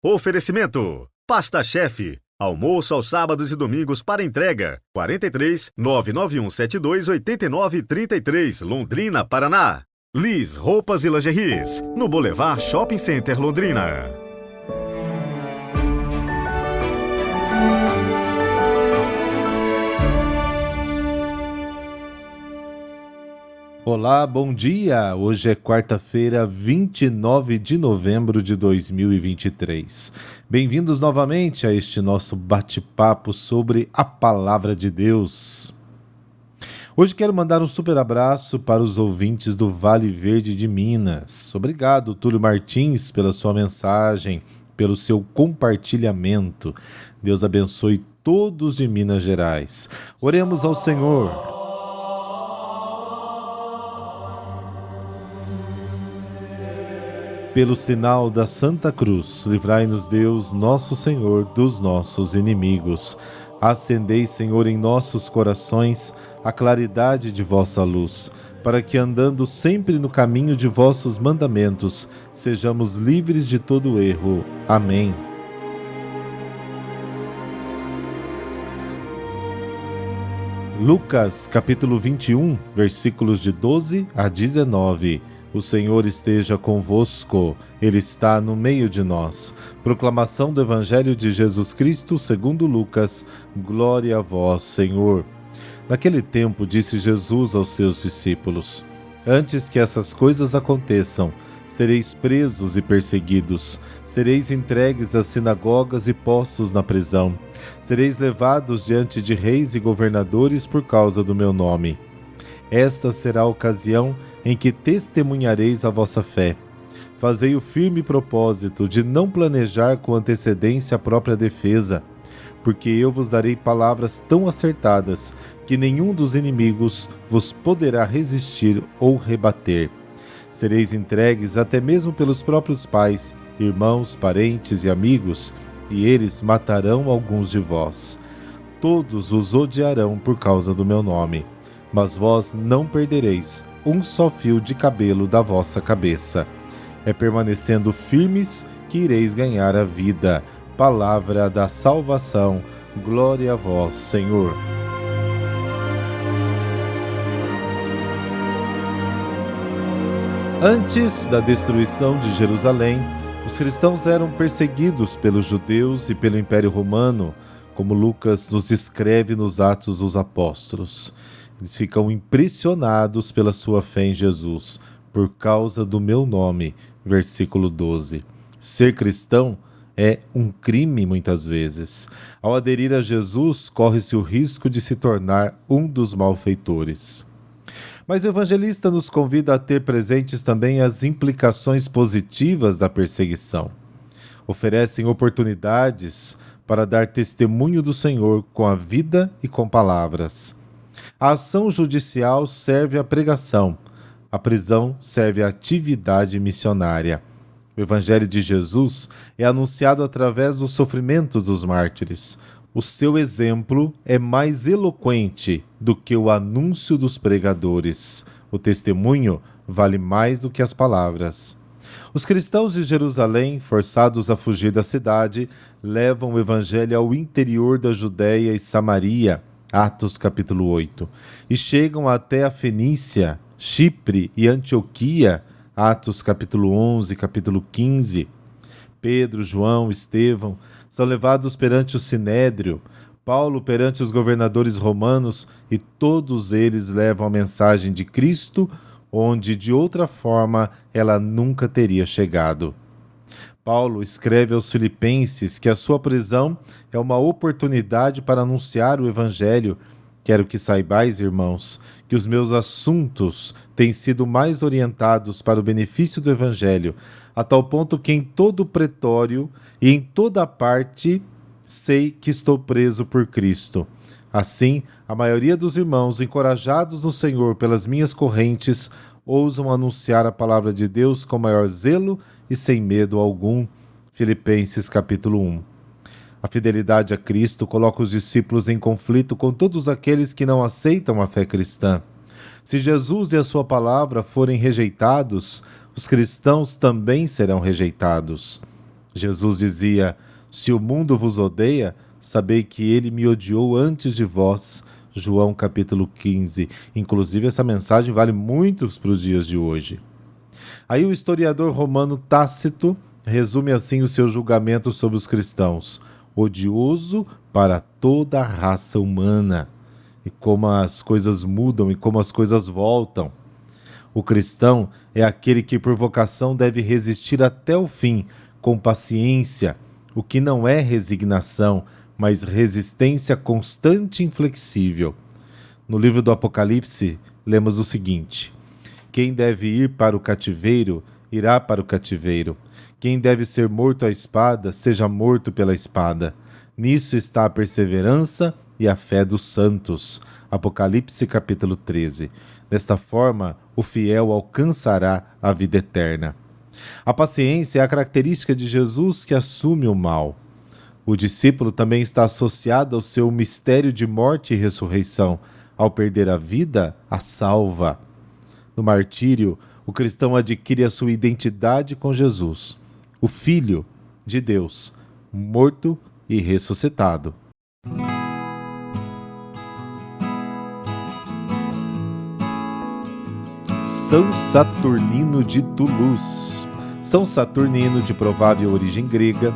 Oferecimento: Pasta Chefe. Almoço aos sábados e domingos para entrega. 43 99172 8933, Londrina, Paraná. Liz Roupas e Lingeries, no Boulevard Shopping Center, Londrina. Olá, bom dia! Hoje é quarta-feira, 29 de novembro de 2023. Bem-vindos novamente a este nosso bate-papo sobre a Palavra de Deus. Hoje quero mandar um super abraço para os ouvintes do Vale Verde de Minas. Obrigado, Túlio Martins, pela sua mensagem, pelo seu compartilhamento. Deus abençoe todos de Minas Gerais. Oremos ao Senhor. Pelo sinal da Santa Cruz, livrai-nos Deus, nosso Senhor, dos nossos inimigos. Acendei, Senhor, em nossos corações a claridade de vossa luz, para que, andando sempre no caminho de vossos mandamentos, sejamos livres de todo erro. Amém. Lucas, capítulo 21, versículos de 12 a 19. O Senhor esteja convosco, Ele está no meio de nós. Proclamação do Evangelho de Jesus Cristo segundo Lucas. Glória a vós, Senhor. Naquele tempo disse Jesus aos seus discípulos: Antes que essas coisas aconteçam, sereis presos e perseguidos, sereis entregues às sinagogas e postos na prisão, sereis levados diante de reis e governadores por causa do meu nome. Esta será a ocasião em que testemunhareis a vossa fé. Fazei o firme propósito de não planejar com antecedência a própria defesa, porque eu vos darei palavras tão acertadas que nenhum dos inimigos vos poderá resistir ou rebater. Sereis entregues até mesmo pelos próprios pais, irmãos, parentes e amigos, e eles matarão alguns de vós. Todos os odiarão por causa do meu nome, mas vós não perdereis um só fio de cabelo da vossa cabeça. É permanecendo firmes que ireis ganhar a vida. Palavra da salvação. Glória a vós, Senhor. Antes da destruição de Jerusalém, os cristãos eram perseguidos pelos judeus e pelo Império Romano, como Lucas nos escreve nos Atos dos Apóstolos. Eles ficam impressionados pela sua fé em Jesus, por causa do meu nome. Versículo 12. Ser cristão é um crime muitas vezes. Ao aderir a Jesus, corre-se o risco de se tornar um dos malfeitores. Mas o evangelista nos convida a ter presentes também as implicações positivas da perseguição. Oferecem oportunidades para dar testemunho do Senhor com a vida e com palavras. A ação judicial serve à pregação, a prisão serve à atividade missionária. O Evangelho de Jesus é anunciado através do sofrimento dos mártires. O seu exemplo é mais eloquente do que o anúncio dos pregadores. O testemunho vale mais do que as palavras. Os cristãos de Jerusalém, forçados a fugir da cidade, levam o Evangelho ao interior da Judéia e Samaria, Atos capítulo 8, e chegam até a Fenícia, Chipre e Antioquia, Atos capítulo 11, capítulo 15. Pedro, João, Estevão são levados perante o Sinédrio, Paulo perante os governadores romanos, e todos eles levam a mensagem de Cristo, onde de outra forma ela nunca teria chegado. Paulo escreve aos Filipenses que a sua prisão é uma oportunidade para anunciar o Evangelho. Quero que saibais, irmãos, que os meus assuntos têm sido mais orientados para o benefício do Evangelho, a tal ponto que em todo o pretório e em toda parte sei que estou preso por Cristo. Assim, a maioria dos irmãos, encorajados no Senhor pelas minhas correntes, ousam anunciar a palavra de Deus com maior zelo e sem medo algum. Filipenses capítulo 1. A fidelidade a Cristo coloca os discípulos em conflito com todos aqueles que não aceitam a fé cristã. Se Jesus e a sua palavra forem rejeitados, os cristãos também serão rejeitados. Jesus dizia: se o mundo vos odeia, sabei que ele me odiou antes de vós. João capítulo 15. Inclusive, essa mensagem vale muito para os dias de hoje. Aí o historiador romano Tácito resume assim o seu julgamento sobre os cristãos: odioso para toda a raça humana. E como as coisas mudam e como as coisas voltam. O cristão é aquele que por vocação deve resistir até o fim, com paciência, o que não é resignação, mas resistência constante e inflexível. No livro do Apocalipse, lemos o seguinte: quem deve ir para o cativeiro, irá para o cativeiro. Quem deve ser morto à espada, seja morto pela espada. Nisso está a perseverança e a fé dos santos. Apocalipse capítulo 13. Desta forma, o fiel alcançará a vida eterna. A paciência é a característica de Jesus que assume o mal. O discípulo também está associado ao seu mistério de morte e ressurreição. Ao perder a vida, a salva. No martírio, o cristão adquire a sua identidade com Jesus, o Filho de Deus, morto e ressuscitado. São Saturnino de Toulouse. São Saturnino, de provável origem grega,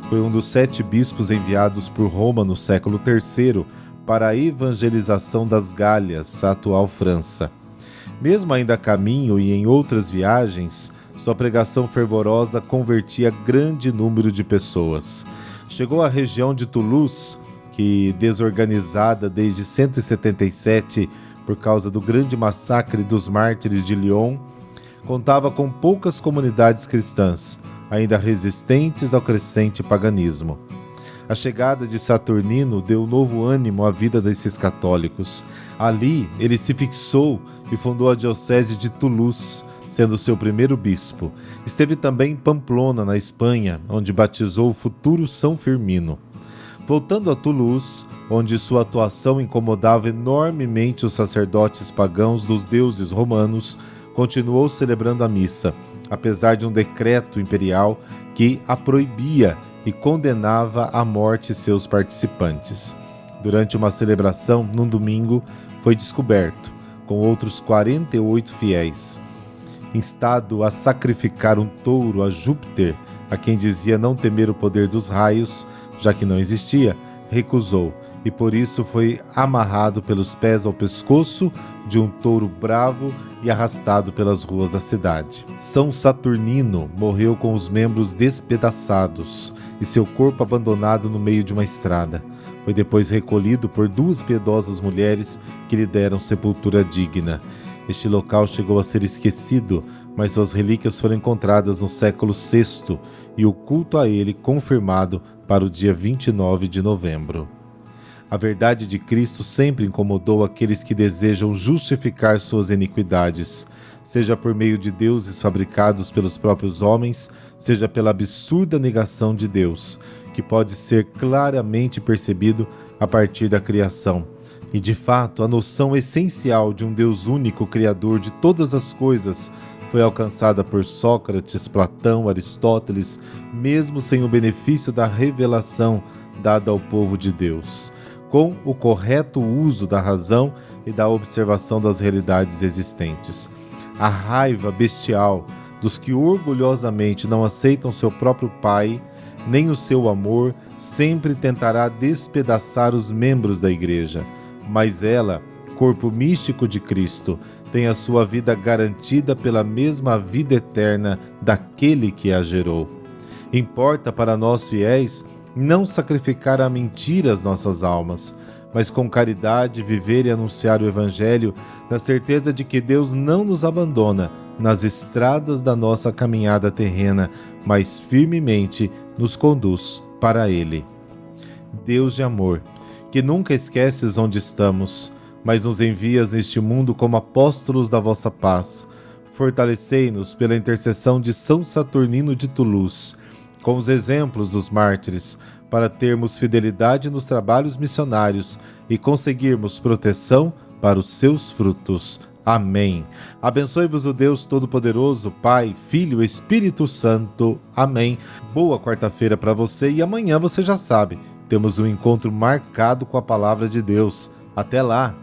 foi um dos 7 bispos enviados por Roma no século III para a evangelização das Gálias, a atual França. Mesmo ainda a caminho e em outras viagens, sua pregação fervorosa convertia grande número de pessoas. Chegou à região de Toulouse, que, desorganizada desde 177 por causa do grande massacre dos mártires de Lyon, contava com poucas comunidades cristãs, ainda resistentes ao crescente paganismo. A chegada de Saturnino deu novo ânimo à vida desses católicos. Ali, ele se fixou e fundou a diocese de Toulouse, sendo seu primeiro bispo. Esteve também em Pamplona, na Espanha, onde batizou o futuro São Firmino. Voltando a Toulouse, onde sua atuação incomodava enormemente os sacerdotes pagãos dos deuses romanos, continuou celebrando a missa, apesar de um decreto imperial que a proibia e condenava à morte seus participantes. Durante uma celebração, num domingo, foi descoberto, com outros 48 fiéis. Instado a sacrificar um touro a Júpiter, a quem dizia não temer o poder dos raios, já que não existia, recusou, e por isso foi amarrado pelos pés ao pescoço de um touro bravo e arrastado pelas ruas da cidade. São Saturnino morreu com os membros despedaçados e seu corpo abandonado no meio de uma estrada. Foi depois recolhido por 2 piedosas mulheres que lhe deram sepultura digna. Este local chegou a ser esquecido, mas suas relíquias foram encontradas no século VI e o culto a ele confirmado para o dia 29 de novembro. A verdade de Cristo sempre incomodou aqueles que desejam justificar suas iniquidades, seja por meio de deuses fabricados pelos próprios homens, seja pela absurda negação de Deus, que pode ser claramente percebido a partir da criação. E, de fato, a noção essencial de um Deus único, criador de todas as coisas, foi alcançada por Sócrates, Platão, Aristóteles, mesmo sem o benefício da revelação dada ao povo de Deus, com o correto uso da razão e da observação das realidades existentes. A raiva bestial dos que orgulhosamente não aceitam seu próprio Pai, nem o seu amor, sempre tentará despedaçar os membros da Igreja. Mas ela, corpo místico de Cristo, tem a sua vida garantida pela mesma vida eterna daquele que a gerou. Importa para nós fiéis não sacrificar à mentira as nossas almas, mas com caridade viver e anunciar o Evangelho, na certeza de que Deus não nos abandona nas estradas da nossa caminhada terrena, mas firmemente nos conduz para Ele. Deus de amor, que nunca esqueces onde estamos, mas nos envias neste mundo como apóstolos da vossa paz, fortalecei-nos pela intercessão de São Saturnino de Toulouse, com os exemplos dos mártires, para termos fidelidade nos trabalhos missionários e conseguirmos proteção para os seus frutos. Amém. Abençoe-vos o Deus Todo-Poderoso, Pai, Filho e Espírito Santo. Amém. Boa quarta-feira para você e amanhã você já sabe, temos um encontro marcado com a Palavra de Deus. Até lá!